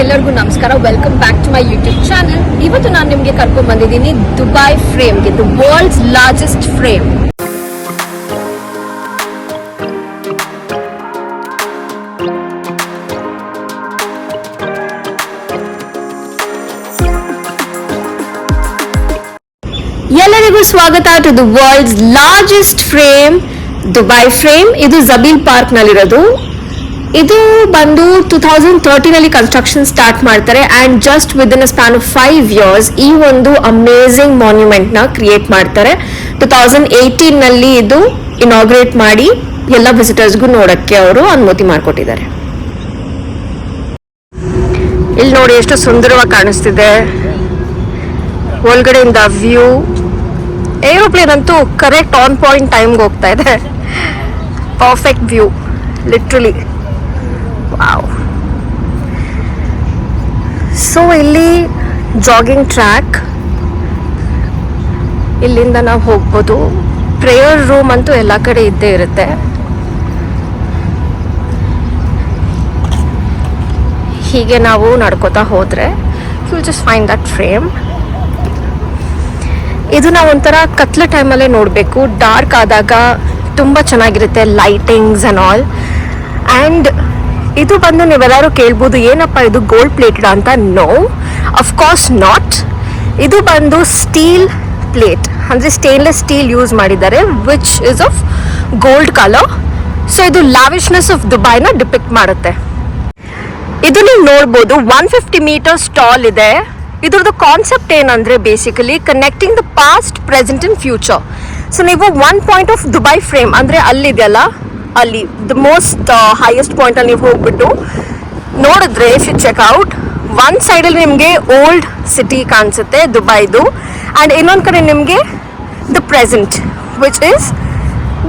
ಎಲ್ಲರಿಗೂ ನಮಸ್ಕಾರ. Welcome back to my YouTube channel. ಇವತ್ತು ನಾನು ನಿಮಗೆ ಕರ್ಕೊಂಡು ಬಂದಿದ್ದೀನಿ ದುಬೈ ಫ್ರೇಮ್ಗೆ, ದ ವರ್ಲ್ಡ್ಸ್ ಲಾರ್ಜೆಸ್ಟ್ ಫ್ರೇಮ್. ಎಲ್ಲರಿಗೂ ಸ್ವಾಗತ to the world's largest frame, Dubai frame. ಇದು ಜಬೀಲ್ ಪಾರ್ಕ್ ನಲ್ಲಿರೋದು. ಇದು ಬಂದು 2013 ಕನ್ಸ್ಟ್ರಕ್ಷನ್ ಸ್ಟಾರ್ಟ್ ಮಾಡ್ತಾರೆ and just within a span of 5 years ಈ ಒಂದು ಅಮೇಝಿಂಗ್ ಮಾನ್ಯುಮೆಂಟ್ ನ ಕ್ರಿಯೇಟ್ ಮಾಡ್ತಾರೆ. 2018 ಇದು ಇನಾಗ್ರೇಟ್ ಮಾಡಿ ಎಲ್ಲ ವಿಸಿಟರ್ಸ್ಗೂ ನೋಡಕ್ಕೆ ಅವರು ಅನುಮತಿ ಮಾಡಿಕೊಟ್ಟಿದ್ದಾರೆ. ಇಲ್ಲಿ ನೋಡಿ ಎಷ್ಟು ಸುಂದರವಾಗಿ ಕಾಣಿಸ್ತಿದೆ ಒಳಗಡೆಯಿಂದ ವ್ಯೂ. ಏರೋಪ್ಲೇನ್ ಅಂತೂ ಕರೆಕ್ಟ್ ಆನ್ ಪಾಯಿಂಟ್ ಟೈಮ್ಗೆ ಹೋಗ್ತಾ ಇದೆ. Perfect view literally. Wow. So ಇಲ್ಲಿ ಜಾಗಿಂಗ್ ಟ್ರ್ಯಾಕ್, ಇಲ್ಲಿಂದ ನಾವು ಹೋಗ್ಬೋದು. ಪ್ರೇಯರ್ ರೂಮ್ ಅಂತೂ ಎಲ್ಲ ಕಡೆ ಇದ್ದೇ ಇರುತ್ತೆ. ಹೀಗೆ ನಾವು ನಡ್ಕೋತಾ ಹೋದ್ರೆ you just find that frame. ಇದು ನಾವು ಒಂಥರ ಕತ್ಲ ಟೈಮಲ್ಲೇ ನೋಡಬೇಕು. ಡಾರ್ಕ್ ಆದಾಗ ತುಂಬ ಚೆನ್ನಾಗಿರುತ್ತೆ, ಲೈಟಿಂಗ್ಸ್ ಆ್ಯಂಡ್ ಆಲ್. ಆ್ಯಂಡ್ ಇದು ಬಂದು ನೀವೆಲ್ಲರೂ ಕೇಳ್ಬೋದು, ಏನಪ್ಪ ಇದು ಗೋಲ್ಡ್ ಪ್ಲೇಟೆಡ್ ಅಂತ. No, of course not. ಇದು ಬಂದು ಸ್ಟೀಲ್ ಪ್ಲೇಟ್, ಅಂದರೆ ಸ್ಟೇನ್ಲೆಸ್ ಸ್ಟೀಲ್ ಯೂಸ್ ಮಾಡಿದ್ದಾರೆ, which is of gold colour. So ಇದು ಲಾವಿಶ್ನೆಸ್ ಆಫ್ ದುಬೈನ ಡಿಪಿಕ್ಟ್ ಮಾಡುತ್ತೆ. ಇದು ನೀವು ನೋಡ್ಬೋದು 150 meters ಟಾಲ್ ಇದೆ. ಇದ್ರದ್ದು ಕಾನ್ಸೆಪ್ಟ್ ಏನಂದರೆ basically connecting the past, present and future. So ನೀವು one point of Dubai frame ಅಂದರೆ ಅಲ್ಲಿದೆಯಲ್ಲ, ಅಲ್ಲಿ ದ ಮೋಸ್ಟ್ ಹೈಯೆಸ್ಟ್ ಪಾಯಿಂಟ್ ಅಲ್ಲಿ ನೀವು ಹೋಗ್ಬಿಟ್ಟು ನೋಡಿದ್ರೆ, if you check out, one ಸೈಡಲ್ಲಿ ನಿಮಗೆ ಓಲ್ಡ್ ಸಿಟಿ ಕಾಣಿಸುತ್ತೆ ದುಬೈದು, ಆ್ಯಂಡ್ ಇನ್ನೊಂದು ಕಡೆ ನಿಮಗೆ the present which is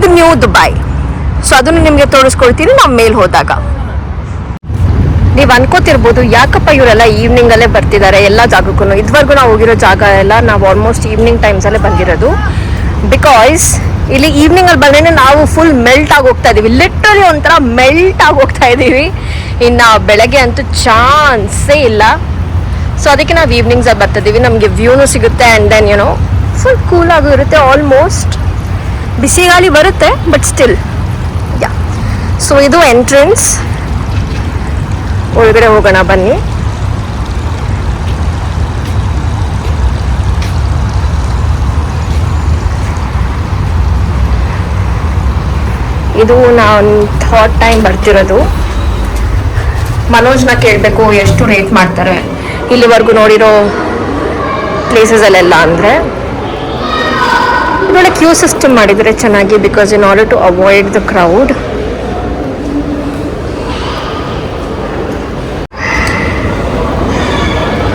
the new Dubai. So ಅದನ್ನು ನಿಮಗೆ ತೋರಿಸ್ಕೊಳ್ತೀನಿ ನಾವು ಮೇಲೆ ಹೋದಾಗ. ನೀವು ಅನ್ಕೋತಿರ್ಬೋದು ಯಾಕಪ್ಪ ಇವರೆಲ್ಲ ಈವ್ನಿಂಗಲ್ಲೇ ಬರ್ತಿದ್ದಾರೆ ಎಲ್ಲ ಜಾಗಕ್ಕೂ. ಇದುವರೆಗೂ ನಾವು ಹೋಗಿರೋ ಜಾಗ ಎಲ್ಲ ನಾವು ಆಲ್ಮೋಸ್ಟ್ ಈವ್ನಿಂಗ್ ಟೈಮ್ಸಲ್ಲೇ ಬಂದಿರೋದು. ಬಿಕಾಸ್ ಇಲ್ಲಿ ಈವ್ನಿಂಗ್ ಅಲ್ಲಿ ಬಂದ್ರೆ ನಾವು ಫುಲ್ ಮೆಲ್ಟ್ ಆಗಿ ಹೋಗ್ತಾ ಇದೀವಿ. ಲಿಟ್ರಲಿ ಒಂಥರ ಮೆಲ್ಟ್ ಆಗಿ ಹೋಗ್ತಾ ಇದೀವಿ. ಇನ್ನು ಬೆಳಗ್ಗೆ ಅಂತೂ ಚಾನ್ಸೇ ಇಲ್ಲ. ಸೊ ಅದಕ್ಕೆ ನಾವು ಈವ್ನಿಂಗ್ಸ್ ಅಲ್ಲಿ ಬರ್ತಿದ್ದೀವಿ. ನಮಗೆ ವ್ಯೂನು ಸಿಗುತ್ತೆ and then you know full cool ಆಗೂ ಇರುತ್ತೆ. ಆಲ್ಮೋಸ್ಟ್ ಬಿಸಿ ಗಾಳಿ ಬರುತ್ತೆ, ಬಟ್ ಸ್ಟಿಲ್ ಯಾ. ಸೊ ಇದು ಎಂಟ್ರೆನ್ಸ್. ಒಳಗಡೆ ಹೋಗೋಣ ಬನ್ನಿ. ಇದು ನಾನು ಥರ್ಡ್ ಟೈಮ್ ಬರ್ತಿರೋದು. ಮನೋಜ್ನ ಕೇಳಬೇಕು ಎಷ್ಟು ರೇಟ್ ಮಾಡ್ತಾರೆ ಇಲ್ಲಿವರೆಗೂ ನೋಡಿರೋ ಪ್ಲೇಸಸಲ್ಲೆಲ್ಲ. ಅಂದರೆ ಒಳ್ಳೆ ಕ್ಯೂ ಸಿಸ್ಟಮ್ ಮಾಡಿದರೆ ಚೆನ್ನಾಗಿ, because in order to avoid the crowd.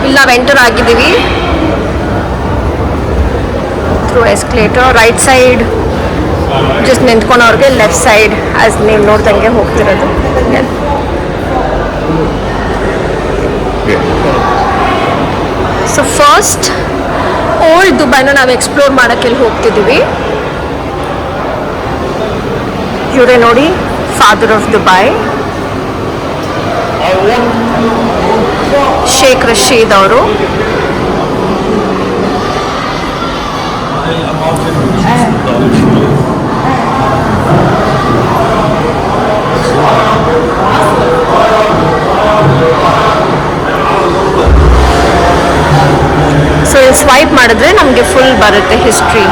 ಇಲ್ಲ ಎಂಟರ್ ಆಗಿದ್ದೀವಿ through escalator. Right side just ನಿಂತ್ಕೊಂಡವ್ರಿಗೆ, ಲೆಫ್ಟ್ ಸೈಡ್ ಆಸ್ ನೀವು ನೋಡ್ದಂಗೆ ಹೋಗ್ತಿರೋದು. ಸೊ ಫಸ್ಟ್ ಓಲ್ಡ್ ದುಬೈನ ನಾವು ಎಕ್ಸ್ಪ್ಲೋರ್ ಮಾಡೋಕ್ಕೆ ಹೋಗ್ತಿದ್ದೀವಿ. ಇವರೇ ನೋಡಿ father of Dubai, Sheikh Rashid ಅವರು. ಸೊ ಇಲ್ಲಿ ಸ್ವೈಪ್ ಮಾಡಿದ್ರೆ ನಮಗೆ ಫುಲ್ ಬರುತ್ತೆ ಹಿಸ್ಟ್ರಿ.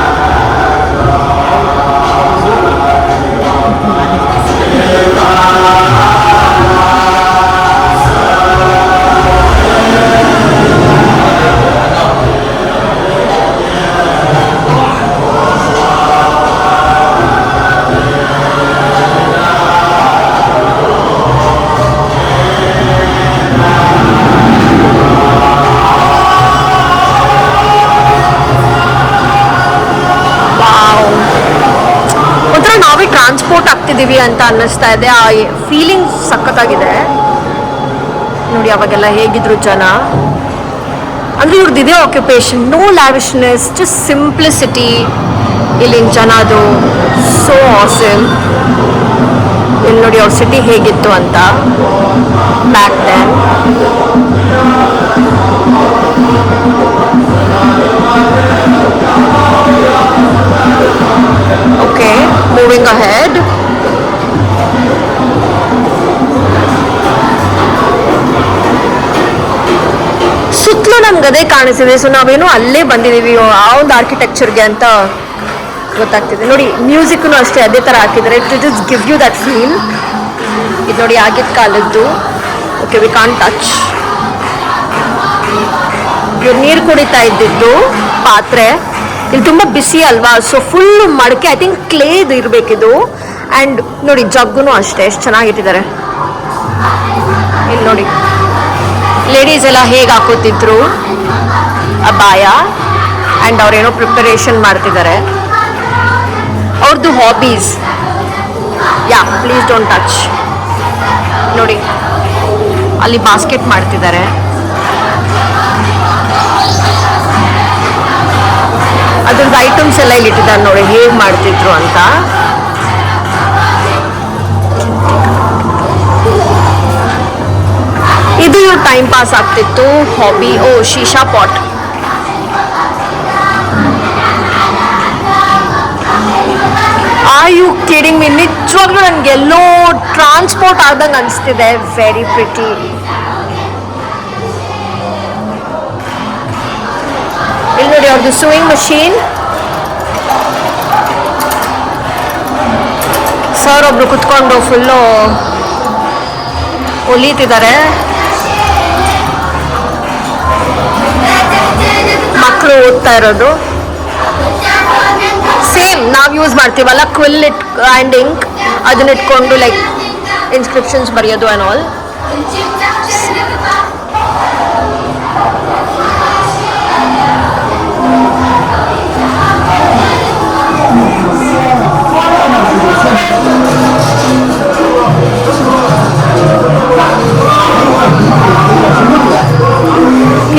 ಬಂದಿದ್ದೀವಿ ಅಂತ ಅನ್ನಿಸ್ತಾ ಇದೆ. ಆ ಫೀಲಿಂಗ್ ಸಖತ್ತಾಗಿದೆ ನೋಡಿ. ಅವಾಗೆಲ್ಲ ಹೇಗಿದ್ರು ಜನ ಅಂದರೆ ಇವ್ರದ್ದು ಇದೇ ಆಕ್ಯುಪೇಷನ್, ನೋ ಲ್ಯಾವಿಶ್ನೆಸ್, ಜಸ್ಟ್ ಸಿಂಪ್ಲಿಸಿಟಿ. ಇಲ್ಲಿನ ಜನದು ಸೋ ಆಸಮ್. ಇಲ್ಲಿ ನೋಡಿ ಅವ್ರ ಸಿಟಿ ಹೇಗಿತ್ತು ಅಂತ back then. Okay, moving ahead. ಸುತ್ತಲೂ ನಮ್ಗೆ ಅದೇ ಕಾಣಿಸಿದೆ. ಸೊ ನಾವೇನು ಅಲ್ಲೇ ಬಂದಿದ್ದೀವಿ ಆ ಒಂದು ಆರ್ಕಿಟೆಕ್ಚರ್ಗೆ ಅಂತ ಗೊತ್ತಾಗ್ತಿದೆ ನೋಡಿ. ಮ್ಯೂಸಿಕ್ನು ಅಷ್ಟೇ ಅದೇ ಥರ ಹಾಕಿದ್ದಾರೆ, to just give you that feel. ಇದು ನೋಡಿ ಆಗಿದ್ದ ಕಾಲದ್ದು. Okay, we can't touch. ಇವ್ರು ನೀರು ಕುಡಿತಾ ಇದ್ದಿದ್ದು ಪಾತ್ರೆ. ಇಲ್ಲಿ ತುಂಬ ಬಿಸಿ ಅಲ್ವಾ, ಸೊ ಫುಲ್ ಮಡಕೆ, ಐ ಥಿಂಕ್ ಕ್ಲೇದು ಇರಬೇಕಿದು. ಆ್ಯಂಡ್ ನೋಡಿ ಜಗ್ಗುನು ಅಷ್ಟೇ ಎಷ್ಟು ಚೆನ್ನಾಗಿಟ್ಟಿದ್ದಾರೆ. ಇಲ್ಲಿ ನೋಡಿ ಲೇಡೀಸ್ ಎಲ್ಲ ಹೇಗೆ ಹಾಕೋತಿದ್ರು ಅಬಾಯ. ಆ್ಯಂಡ್ ಅವ್ರೇನೋ ಪ್ರಿಪರೇಷನ್ ಮಾಡ್ತಿದ್ದಾರೆ. ಅವ್ರದ್ದು hobbies. Yeah, please don't touch. ನೋಡಿ ಅಲ್ಲಿ ಬಾಸ್ಕೆಟ್ ಮಾಡ್ತಿದ್ದಾರೆ. ಅದ್ರದ್ದು ಐಟಮ್ಸ್ ಎಲ್ಲ ಇಲ್ಲಿ ಇಟ್ಟಿದ್ದಾರೆ ನೋಡಿ ಹೇಗೆ ಮಾಡ್ತಿದ್ರು ಅಂತ. ಇದು ಇವ್ರ ಟೈಮ್ ಪಾಸ್ ಆಗ್ತಿತ್ತು, hobby. Oh, shisha pot. Are you kidding me? ನಿಜವಾಗ್ಲೂ ನನಗೆ ಎಲ್ಲೋ ಟ್ರಾನ್ಸ್ಪೋರ್ಟ್ ಆದಂಗೆ ಅನಿಸ್ತಿದೆ. Very pretty. ಇಲ್ಲಿ ನೋಡಿ ಅವ್ರದ್ದು ಸೂಯಿಂಗ್ ಮಷೀನ್. ಸರ್ ಒಬ್ರು ಕುತ್ಕೊಂಡು ಫುಲ್ಲು ಹೊಲಿತಿದ್ದಾರೆ. ಮಕ್ಕಳು ಓದ್ತಾ ಇರೋದು. ಸೇಮ್ ನಾವು ಯೂಸ್ ಮಾಡ್ತೀವಲ್ಲ ಕ್ವಿಲ್ ಆ್ಯಂಡ್ ಇಂಕ್, ಅದನ್ನ ಇಟ್ಕೊಂಡು ಲೈಕ್ ಇನ್ಸ್ಕ್ರಿಪ್ಷನ್ಸ್ ಬರೆಯೋದು ಆ್ಯಂಡ್ ಆಲ್.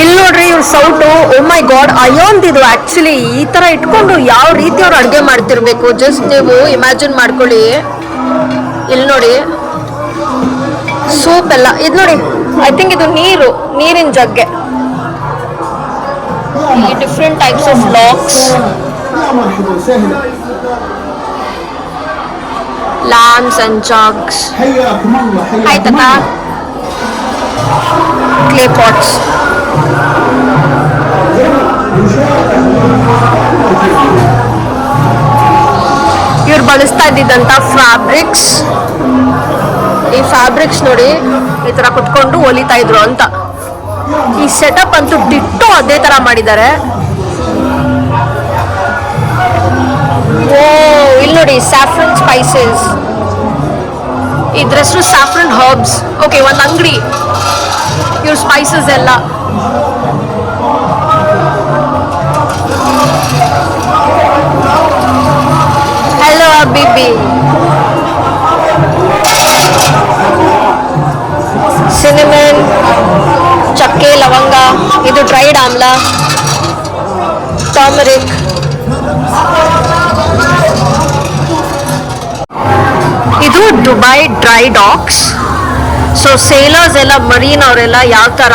ಇಲ್ಲಿ ನೋಡ್ರಿ ಇವ್ರ ಸೌಟು. ಓ ಮೈ ಗಾಡ್, ಅಯೋನ್ದಿದು ಆಕ್ಚುಲಿ. ಈ ತರ ಇಟ್ಕೊಂಡು ಯಾವ ರೀತಿ ಅವ್ರು ಅಡುಗೆ ಮಾಡ್ತಿರ್ಬೇಕು ಜಸ್ಟ್ ನೀವು ಇಮ್ಯಾಜಿನ್ ಮಾಡ್ಕೊಳ್ಳಿ. ಇಲ್ಲಿ ನೋಡಿ ಸೂಪ್ ಎಲ್ಲ. ಇದು ನೋಡಿ, ಐ ಥಿಂಕ್ ಇದು ನೀರಿನ ಜಗ್ಗೆ. ಈ different types of locks, lamps and jugs. Hi tata. Clay pots. ಇವ್ರು ಬಳಸ್ತಾ ಇದ್ದಿದ್ದಂಥ ಫ್ಯಾಬ್ರಿಕ್ಸ್. ಈ ಫ್ಯಾಬ್ರಿಕ್ಸ್ ನೋಡಿ ಈ ತರ ಕುತ್ಕೊಂಡು ಹೊಲಿತಾ ಇದ್ರು ಅಂತ. ಈ ಸೆಟಪ್ ಅಂತೂ ಡಿಟ್ಟೋ ಅದೇ ತರ ಮಾಡಿದ್ದಾರೆ. ಓ, ಇಲ್ಲಿ ನೋಡಿ ಸ್ಯಾಫ್ರನ್ ಸ್ಪೈಸಸ್. ಇದ್ರ ಹೆಸರು ಸ್ಯಾಫ್ರನ್ ಹರ್ಬ್ಸ್. ಓಕೆ, ಒಂದು ಅಂಗಡಿ. ಇವ್ರ ಸ್ಪೈಸಸ್ ಎಲ್ಲ. ಹಲೋ ಅಬಿಬಿ. ಸಿನಿಮನ್, ಚಕ್ಕೆ, ಲವಂಗ. ಇದು ಡ್ರೈಡ್ ಆಮ್ಲ, ಟರ್ಮರಿಕ್. ಇದು Dubai dry docks. So sailors ಎಲ್ಲ, ಮರೀನ್ ಅವರೆಲ್ಲ ಯಾವ ಥರ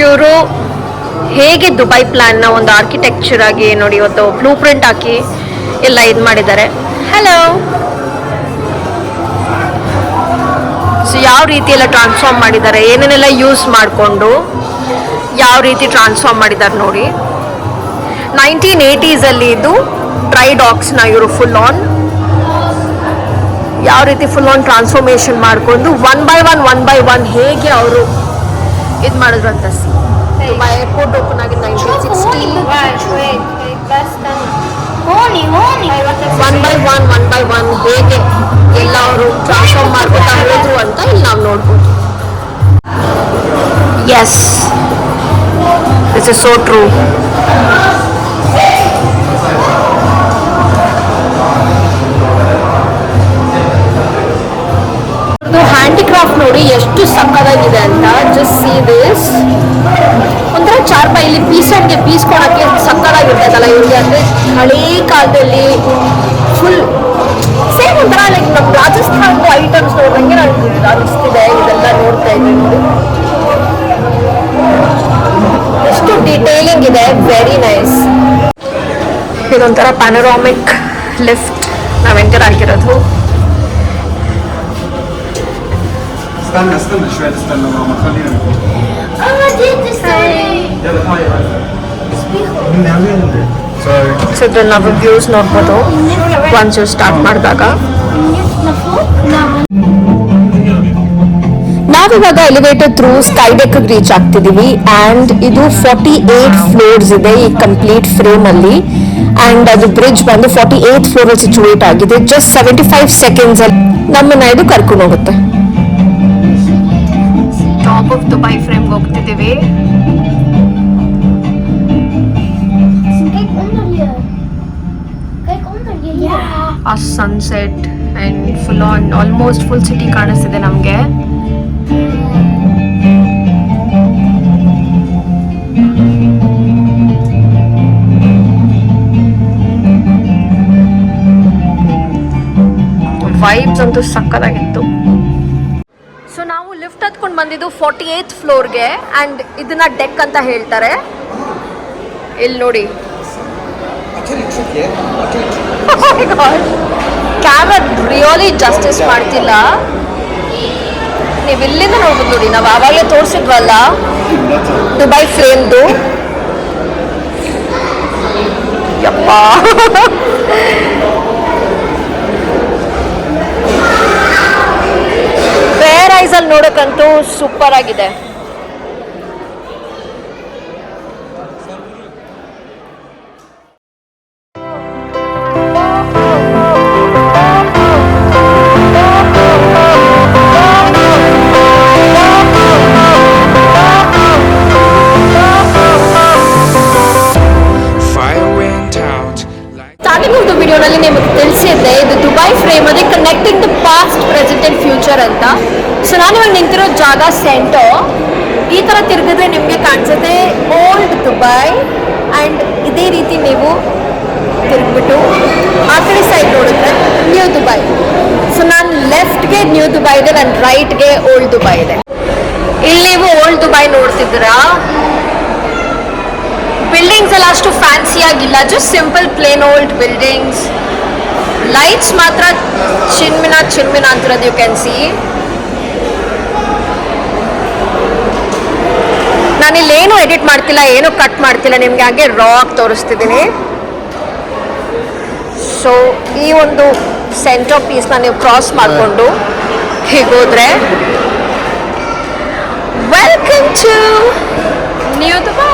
ಇವರು ಹೇಗೆ ದುಬೈ ಪ್ಲ್ಯಾನ್ನ ಒಂದು ಆರ್ಕಿಟೆಕ್ಚರ್ ಆಗಿ ನೋಡಿ ಒಂದು ಬ್ಲೂ ಪ್ರಿಂಟ್ ಹಾಕಿ ಎಲ್ಲ ಇದು ಮಾಡಿದ್ದಾರೆ. ಹಲೋ. ಸೊ ಯಾವ ರೀತಿ ಎಲ್ಲ ಟ್ರಾನ್ಸ್ಫಾರ್ಮ್ ಮಾಡಿದ್ದಾರೆ, ಏನೇನೆಲ್ಲ ಯೂಸ್ ಮಾಡಿಕೊಂಡು ಯಾವ ರೀತಿ ಟ್ರಾನ್ಸ್ಫಾರ್ಮ್ ಮಾಡಿದ್ದಾರೆ ನೋಡಿ. 1980s ಇದು ಡ್ರೈ ಡಾಕ್ಸ್ನ ಇವರು ಫುಲ್ ಆನ್ ಯಾವ ರೀತಿ ಫುಲ್ ಆನ್ ಟ್ರಾನ್ಸ್ಫಾರ್ಮೇಷನ್ ಮಾಡಿಕೊಂಡು ಒನ್ ಬೈ ಒನ್ ಹೇಗೆ ಅವರು ಇದು ಮಾಡಿದ್ರು ಅಂತ. ದುಬೈ ಏರ್ಪೋರ್ಟ್ ಓಪನ್ ಆಗಿ 1960. ಒನ್ ಬೈ ಒನ್ ಹೇಗೆ ಎಲ್ಲ ಅವರು ಟ್ರಾನ್ಸ್ಫಾರ್ಮ್ ಮಾಡ್ಕೊತಾ ಹೋದ್ರು ಅಂತ ಇಲ್ಲಿ ನಾವು ನೋಡ್ಬೋದು. Yes, this is so true. ಎಷ್ಟು ಸಕ್ಕದಾಗಿದೆ ಅಂತ. Just see this. ಒಂಥರ ಚಾರ್ಪ ಇಲ್ಲಿ ಪೀಸನ್ಗೆ ಪೀಸ್ ಕೊಡೋಕ್ಕೆ ಸಕ್ಕದಾಗಿರ್ತೈತಲ್ಲ ಇವ್ರಿಗೆ. ಅಂದರೆ ಹಳೇ ಕಾಲದಲ್ಲಿ ಫುಲ್ ಸೇಮ್ ಒಂಥರ ಲೈಕ್ ನಮ್ಮ ರಾಜಸ್ಥಾನದ ಐಟಮ್ಸ್ ನೋಡ್ದಂಗೆ ನನಗೆ ಅನಿಸ್ತಿದೆ ಇದೆಲ್ಲ ನೋಡ್ತಾ ಇದ್ದೀನಿ ನೋಡಿ. ಎಷ್ಟು ಡಿಟೇಲಿಂಗ್ ಇದೆ, ವೆರಿ ನೈಸ್. ಇದೊಂಥರ ಪ್ಯಾನರಾಮಿಕ್ ಲಿಫ್ಟ್ ನಾವು ಎಂಟರ್ ಆಗಿರೋದು. استنى شوي استنى ماما خلينا نقول ಸೊ ಇದ್ರಲ್ಲಿ ನಾವು ವ್ಯೂಸ್ ನೋಡ್ಬೋದು ಒನ್ಸ್ ಸ್ಟಾರ್ಟ್ ಮಾಡಿದಾಗ. ನಾವಿವಾಗ elevator through sky deck reach ಆಗ್ತಿದೀವಿ. ಆ್ಯಂಡ್ ಇದು 48 ಫ್ಲೋರ್ಸ್ ಇದೆ ಈ ಕಂಪ್ಲೀಟ್ ಫ್ರೇಮ್ ಅಲ್ಲಿ. ಆ್ಯಂಡ್ ಅದು ಬ್ರಿಡ್ಜ್ ಬಂದು 48th ಫ್ಲೋರ್ ಅಲ್ಲಿ ಸಿಚುವೇಟ್ ಆಗಿದೆ. ಜಸ್ಟ್ 75 ಸೆಕೆಂಡ್ಸ್ ಅಲ್ಲಿ ನಮ್ಮನ್ನ ಇದು ಕರ್ಕೊಂಡು ಹೋಗುತ್ತೆ. ಟಾಪ್ ಆಫ್ ದುಬೈ ಫ್ರೇಮ್ಗೆ ಹೋಗ್ತಿದ್ದೀವಿ. ಆ sunset and full on almost full city ಕಾಣಿಸ್ತಿದೆ ನಮಗೆ. ವೈಬ್ಸ್ ಅಂತೂ ಸಕ್ಕದಾಗಿತ್ತು. ಸೊ ನಾವು ಲಿಫ್ಟ್ ಹತ್ಕೊಂಡು ಬಂದಿದ್ದು 48th ಫ್ಲೋರ್ಗೆ. ಆ್ಯಂಡ್ ಇದನ್ನ ಡೆಕ್ ಅಂತ ಹೇಳ್ತಾರೆ. ಇಲ್ಲಿ ನೋಡಿ, ಕ್ಯಾಮರಾ ರಿಯಲಿ ಜಸ್ಟಿಸ್ ಮಾಡ್ತಿಲ್ಲ. ನೀವು ಇಲ್ಲಿಂದ ನೋಡ್ಬೋದು ನೋಡಿ, ನಾವು ಆವಾಗಲೇ ತೋರಿಸಿದ್ವಲ್ಲ ದುಬೈ ಫ್ರೇಮ್ದು. ಯಪ್ಪ ಫೇರ್ ಐಸ್ ಅಲ್ಲಿ ನೋಡೋಕ್ಕಂತೂ ಸೂಪರ್ ಆಗಿದೆ. ವಿಡಿಯೋನಲ್ಲಿ ನಿಮಗೆ ತಿಳಿಸಿದ್ದೆ ಇದು ದುಬೈ ಫ್ರೇಮ್ ಅದೇ connecting the past present and future ಅಂತ. ಸೊ ನಾನು ಇವಾಗ ನಿಂತಿರೋ ಜಾಗ ಸೆಂಟೋ. ಈ ಥರ ತಿರುಗಿದ್ರೆ ನಿಮಗೆ ಕಾಣಿಸುತ್ತೆ ಓಲ್ಡ್ ದುಬೈ. ಆ್ಯಂಡ್ ಇದೇ ರೀತಿ ನೀವು ತಿರುಗಿಬಿಟ್ಟು ಆ ಕಡೆ ಸೈಡ್ ನೋಡಿದ್ರೆ ನ್ಯೂ ದುಬೈ. ಸೊ ನಾನು ಲೆಫ್ಟ್ಗೆ ನ್ಯೂ ದುಬೈ ಇದೆ, ನನ್ನ ರೈಟ್ಗೆ ಓಲ್ಡ್ ದುಬೈ ಇದೆ. ಇಲ್ಲಿ ನೀವು ಓಲ್ಡ್ ದುಬೈ ನೋಡ್ತಿದ್ದೀರಾ. ಬಿಲ್ಡಿಂಗ್ಸ್ ಎಲ್ಲ ಅಷ್ಟು ಫ್ಯಾನ್ಸಿ ಆಗಿಲ್ಲ, just simple plane old buildings. Lights ಮಾತ್ರ ಚಿನ್ಮಿನ ಅಂತಿರೋದು ಯು ಕ್ಯಾನ್ ಸಿ. ನಾನಿಲ್ಲೇನು ಎಡಿಟ್ ಮಾಡ್ತಿಲ್ಲ, ಏನು ಕಟ್ ಮಾಡ್ತಿಲ್ಲ, ನಿಮಗೆ ಹಾಗೆ ರಾ ಆಗಿ ತೋರಿಸ್ತಿದ್ದೀನಿ. ಸೊ ಈ ಒಂದು ಸೆಂಟರ್ ಪೀಸ್ನ ನೀವು ಕ್ರಾಸ್ ಮಾಡಿಕೊಂಡು ಹೀಗೋದ್ರೆ ವೆಲ್ಕಮ್ ಟು ನ್ಯೂ ದುಬೈ.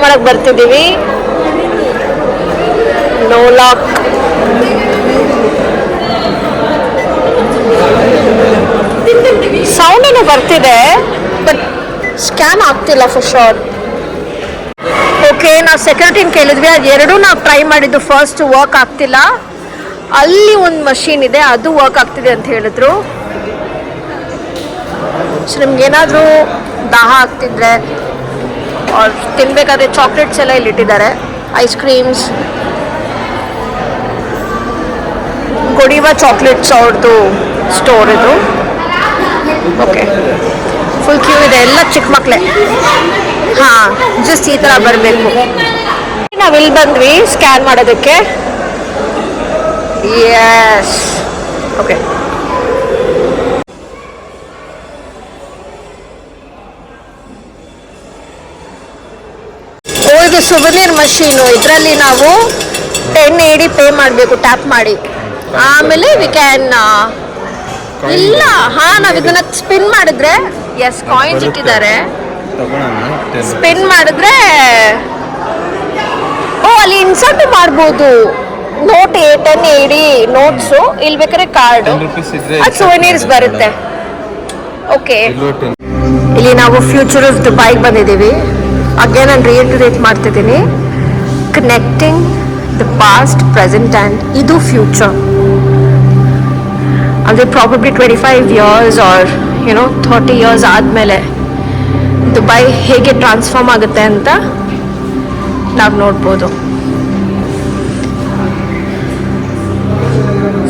ಮಾಡಕ್ ಬರ್ತಿದ್ದೀವಿ. No lock. ಸೌಂಡ್ ಏನೋ ಬರ್ತಿದೆ ಬಟ್ ಸ್ಕ್ಯಾನ್ ಆಗ್ತಿಲ್ಲ ಫಾರ್ ಶೋರ್. ಓಕೆ, ನಾವು ಸೆಕ್ಯೂರಿಟಿನ ಕೇಳಿದ್ವಿ, ಅದು ಎರಡೂ ನಾವು ಟ್ರೈ ಮಾಡಿದ್ದು. ಫಸ್ಟ್ ವರ್ಕ್ ಆಗ್ತಿಲ್ಲ, ಅಲ್ಲಿ ಒಂದು ಮಷೀನ್ ಇದೆ ಅದು ವರ್ಕ್ ಆಗ್ತಿದೆ ಅಂತ ಹೇಳಿದ್ರು. ಸೊ ನಿಮ್ಗೇನಾದರೂ ದಾಹ ಆಗ್ತಿದ್ರೆ ಅವ್ರು ತಿನ್ಬೇಕಾದ್ರೆ ಚಾಕ್ಲೇಟ್ಸ್ ಎಲ್ಲ ಇಲ್ಲಿ ಇಟ್ಟಿದ್ದಾರೆ. ಐಸ್ ಕ್ರೀಮ್ಸ್, ಗೊಡಿವಾ ಚಾಕ್ಲೇಟ್ಸ್ ಅವ್ರದ್ದು ಸ್ಟೋರ್ ಇದು. ಓಕೆ ಫುಲ್ ಕ್ಯೂ ಇದೆ, ಎಲ್ಲ ಚಿಕ್ಕ ಮಕ್ಕಳೇ. ಹಾಂ, ಜಸ್ಟ್ ಈ ಥರ ಬರಬೇಕು. ನಾವು ಇಲ್ಲಿ ಬಂದ್ವಿ ಸ್ಕ್ಯಾನ್ ಮಾಡೋದಕ್ಕೆ. Yes, okay. ಇದು ಸುವನೀರ್ ಮಷೀನು. ಇದರಲ್ಲಿ ನಾವು 10 AD ಪೇ ಮಾಡಬೇಕು ಟ್ಯಾಪ್ ಮಾಡಿ. ಆಮೇಲೆ ವಿ ಕ್ಯಾನ್ ಇಲ್ಲ, ಹಾಂ, ನಾವು ಇದನ್ನ ಸ್ಪಿನ್ ಮಾಡಿದ್ರೆ, ಎಸ್, ಕಾಯಿನ್ಸ್ ಇಟ್ಟಿದ್ದಾರೆ. ಸ್ಪಿನ್ ಮಾಡಿದ್ರೆ ಅಲ್ಲಿ ಇನ್ಸರ್ಟ್ ಮಾಡ್ಬೋದು. ನೋಟ್ 10 AD ನೋಟ್ಸು, ಇಲ್ಲಿ ಬೇಕಾದ್ರೆ ಕಾರ್ಡು, ಅದು ಸುವನೀರ್ಸ್ ಬರುತ್ತೆ. ಓಕೆ, ಇಲ್ಲಿ ನಾವು ಫ್ಯೂಚರ್ ಆಫ್ ದುಬೈಗೆ ಬಂದಿದ್ದೀವಿ. ಅಗೇನ್ ನಾನು ರಿಯಟರೇಟ್ ಮಾಡ್ತಿದ್ದೀನಿ, connecting the past, present and ಇದು ಫ್ಯೂಚರ್. ಅಂದರೆ ಪ್ರಾಬಬ್ಲಿ 25 years ಆರ್ 30 years ಆದಮೇಲೆ ದುಬೈ ಹೇಗೆ ಟ್ರಾನ್ಸ್ಫಾರ್ಮ್ ಆಗುತ್ತೆ ಅಂತ ನಾವು ನೋಡ್ಬೋದು.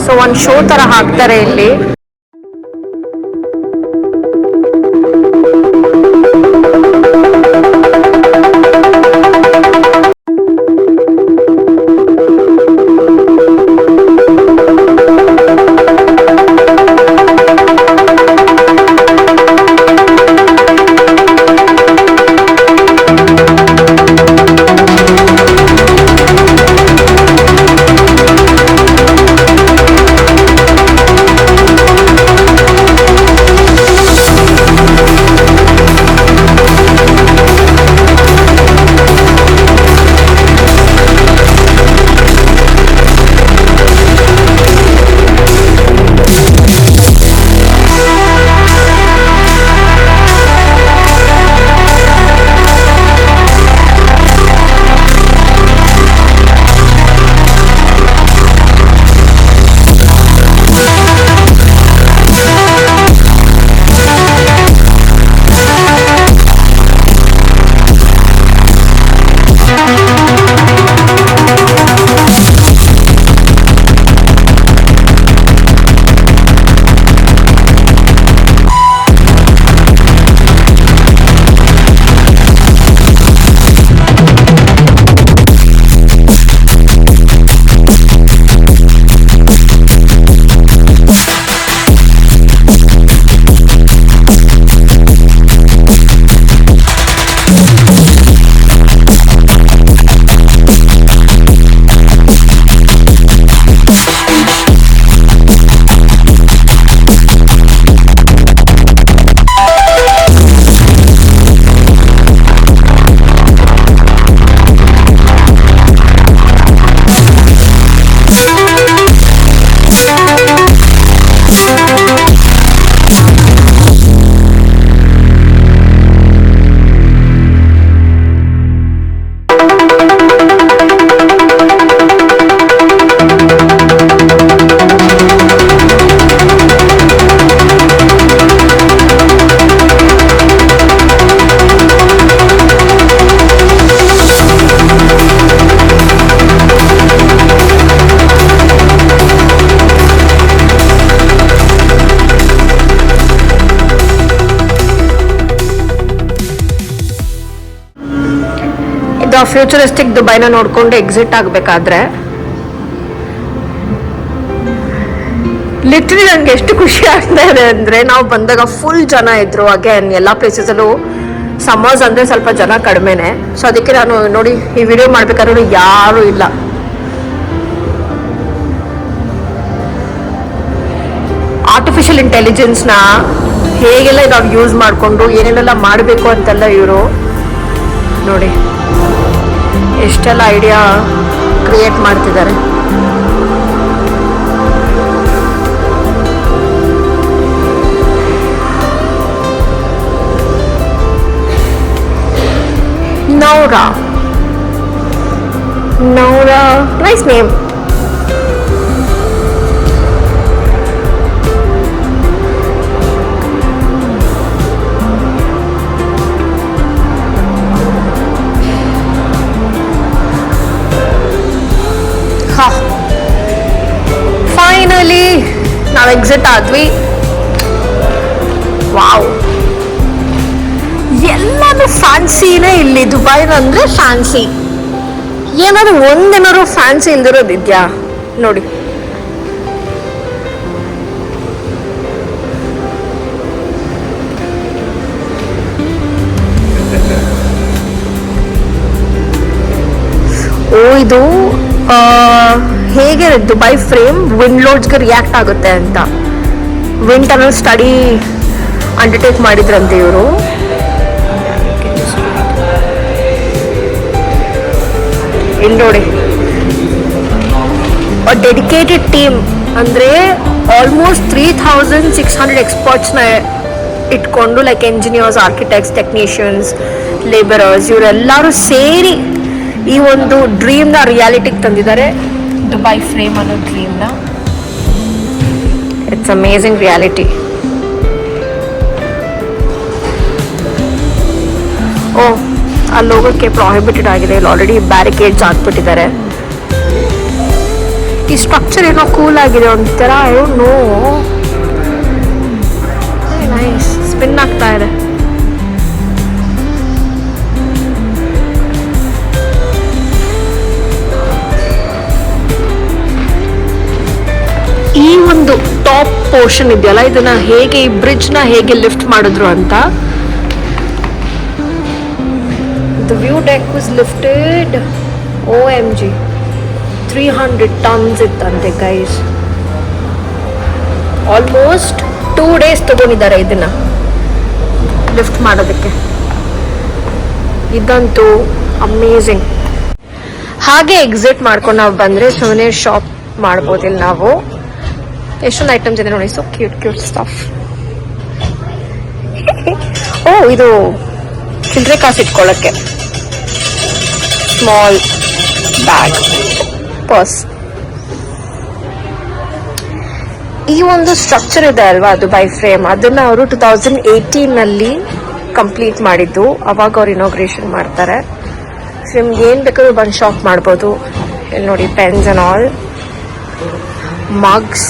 ಸೊ ಒಂದು ಶೋ ಥರ ಹಾಕ್ತಾರೆ ಇಲ್ಲಿ. ಫ್ಯೂಚರಿಸ್ಟಿಕ್ ದುಬೈನ ನೋಡ್ಕೊಂಡು ಎಕ್ಸಿಟ್ ಆಗಬೇಕಾದ್ರೆ ಲಿಟ್ರಲಿ ನನಗೆ ಎಷ್ಟು ಖುಷಿ ಆಗ್ತಾ ಇದೆ ಅಂದರೆ, ನಾವು ಬಂದಾಗ ಫುಲ್ ಜನ ಇದ್ರು. ಅಗೇನ್ ಎಲ್ಲ ಪ್ಲೇಸಸಲ್ಲೂ ಸಮ್ಮರ್ಸ್ ಅಂದರೆ ಸ್ವಲ್ಪ ಜನ ಕಡಿಮೆನೆ. ಸೊ ಅದಕ್ಕೆ ನಾನು ನೋಡಿ ಈ ವಿಡಿಯೋ ಮಾಡ್ಬೇಕಾದ್ರೂ ಯಾರೂ ಇಲ್ಲ. ಆರ್ಟಿಫಿಷಿಯಲ್ ಇಂಟೆಲಿಜೆನ್ಸ್ನ ಹೇಗೆಲ್ಲ ನಾವು ಯೂಸ್ ಮಾಡಿಕೊಂಡು ಏನೇನೆಲ್ಲ ಮಾಡಬೇಕು ಅಂತೆಲ್ಲ ಇವರು ನೋಡಿ ಎಷ್ಟೆಲ್ಲ ಐಡಿಯಾ ಕ್ರಿಯೇಟ್ ಮಾಡ್ತಿದ್ದಾರೆ. Noura, nice name. ಫೈನಲಿ ನಾವು ಎಕ್ಸಿಟ್ ಆದ್ವಿ. ವಾವ್, ಎಲ್ಲಾನು ಫ್ಯಾನ್ಸಿನೇ ಇಲ್ಲಿ. ದುಬೈನಂದ್ರೆ ಫ್ಯಾನ್ಸಿ. ಏನಾದ್ರು ಒಂದೇನಾದ್ರು ಫ್ಯಾನ್ಸಿ ಇಲ್ದಿರೋದಿದ್ಯಾ ನೋಡಿ. ಓ, ಇದು ಹೇಗೆ ದುಬೈ ಫ್ರೇಮ್ ವಿಂಡ್ ಲೋಡ್ಸ್ಗೆ ರಿಯಾಕ್ಟ್ ಆಗುತ್ತೆ ಅಂತ ವಿಂಡ್ ಟನಲ್ ಸ್ಟಡಿ ಅಂಡರ್ಟೇಕ್ ಮಾಡಿದ್ರಂತೆ ಇವರು. ಇಲ್ಲಿ ನೋಡಿ, ಡೆಡಿಕೇಟೆಡ್ ಟೀಮ್ ಅಂದರೆ ಆಲ್ಮೋಸ್ಟ್ 3600 ಎಕ್ಸ್ಪರ್ಟ್ಸ್ನ ಇಟ್ಕೊಂಡು, like engineers, architects, technicians, labourers, ಇವರೆಲ್ಲರೂ ಸೇರಿ ಈ ಒಂದು ಡ್ರೀಮ್ನ ರಿಯಾಲಿಟಿಗೆ ತಂದಿದ್ದಾರೆ. ದುಬೈ ಫ್ರೇಮ್ ಅನ್ನೋ ಡ್ರೀಮ್ನ. It's amazing reality. ಓ, ಅಲ್ಲಿ ಹೋಗೋಕ್ಕೆ ಪ್ರಾಹಿಬಿಟೆಡ್ ಆಗಿದೆ. ಇಲ್ಲಿ ಆಲ್ರೆಡಿ ಬ್ಯಾರಿಕೇಡ್ಸ್ ಹಾಕ್ಬಿಟ್ಟಿದ್ದಾರೆ. ಈ ಸ್ಟ್ರಕ್ಚರ್ ಏನೋ ಕೂಲ್ ಆಗಿದೆ ಒಂಥರ. ನೋ, ನೈಸ್, ಸ್ಪಿನ್ ಆಗ್ತಾ ಇದೆ. ಈ ಒಂದು ಟಾಪ್ ಪೋರ್ಷನ್ ಇದೆಯಲ್ಲ, ಇದನ್ನ ಹೇಗೆ, ಈ ಬ್ರಿಡ್ಜ್ನ ಹೇಗೆ ಲಿಫ್ಟ್ ಮಾಡಿದ್ರು ಅಂತ. The view deck was lifted. OMG, 300 tons ಇತ್ತಂತೆ ಗೈಸ್. ಆಲ್ಮೋಸ್ಟ್ 2 days ತಗೊಂಡಿದ್ದಾರೆ ಇದನ್ನ ಲಿಫ್ಟ್ ಮಾಡೋದಕ್ಕೆ. ಇದಂತೂ ಅಮೇಝಿಂಗ್. ಹಾಗೆ ಎಕ್ಸಿಟ್ ಮಾಡ್ಕೊಂಡು ನಾವು ಬಂದರೆ ಸೋನೇರ್ ಶಾಪ್ ಮಾಡ್ಬೋದಿಲ್ಲ ನಾವು. ಎಷ್ಟೊಂದು ಐಟಮ್ಸ್ ಇದೆ ನೋಡಿ. So cute stuff. ಓ, ಇದು ಚಿಲ್ಲರೆ ಕಾಸು ಇಟ್ಕೊಳ್ಳೋಕ್ಕೆ ಸ್ಮಾಲ್ ಬ್ಯಾಗ್, ಪರ್ಸ್. ಈ ಒಂದು ಸ್ಟ್ರಕ್ಚರ್ ಇದೆ ಅಲ್ವಾ ದುಬೈ ಫ್ರೇಮ್, ಅದನ್ನ ಅವರು 2018 ಕಂಪ್ಲೀಟ್ ಮಾಡಿದ್ದು. ಅವಾಗ ಅವ್ರು ಇನಾಗ್ರೇಷನ್ ಮಾಡ್ತಾರೆ. ಸೊ ನಿಮ್ಗೆ ಏನು ಬೇಕಾದ್ರೂ ಬಂದು ಶಾಪ್ ಮಾಡ್ಬೋದು. ಇಲ್ಲಿ ನೋಡಿ, ಪೆನ್ಸ್ ಅಂಡ್ ಆಲ್, ಮಗ್ಸ್,